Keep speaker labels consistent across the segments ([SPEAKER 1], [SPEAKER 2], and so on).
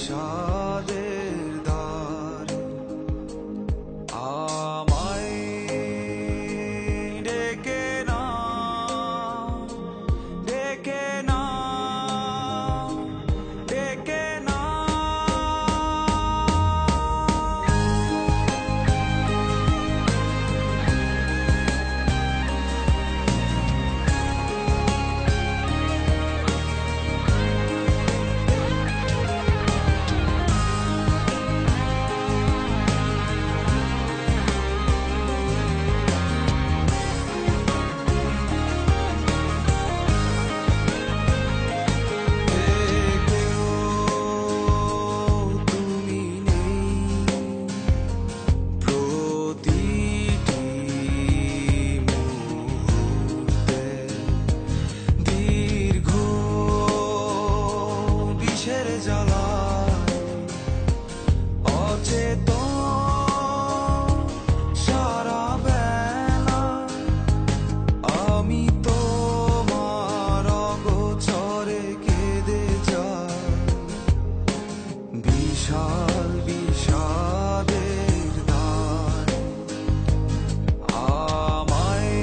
[SPEAKER 1] বিষাদের দ্বার আমায় ডেকে না ডেকে না ডেকে না বিশাল বিষাদের দ্বার আমায়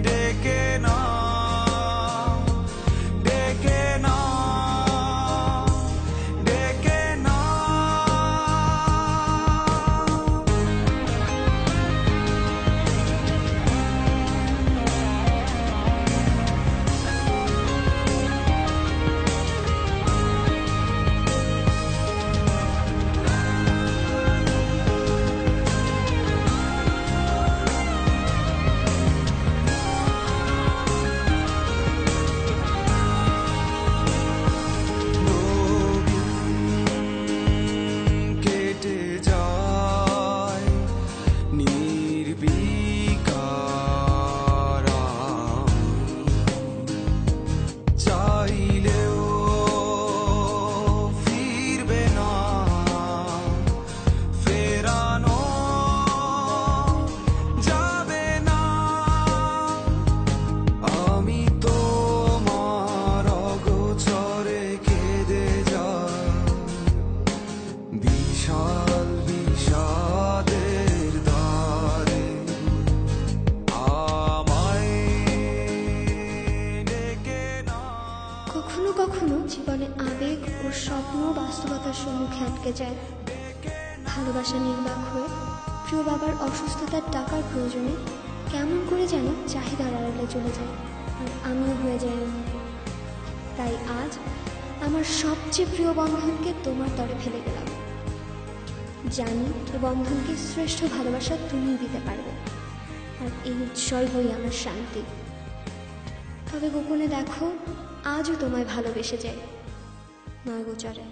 [SPEAKER 1] ডেকে না ডেকে না ডেকে না বিশাল বিষাদের দ্বারে আমায় ডেকে না।
[SPEAKER 2] কখনো কখনো জীবনে আবেগ ও স্বপ্ন বাস্তবতার সম্মুখে আটকে যায়। ভালোবাসা নির্বাক হয়ে প্রিয় বাবার অসুস্থতার টাকার প্রয়োজনে কেমন করে যেন চাহিদার আড়ালে চলে যায়, আর আমিও হয়ে যাই। তাই আজ আমার সবচেয়ে প্রিয় বন্ধনকে তোমার তরে ফেলে গেলাম। জানি এই বন্ধনকে শ্রেষ্ঠ ভালোবাসা তুমিই দিতে পারবে, আর এই উৎসর্গই আমার শান্তি। তবে গোপনে দেখো, আজও তোমায় ভালোবেসে যাই নয় গোচরে।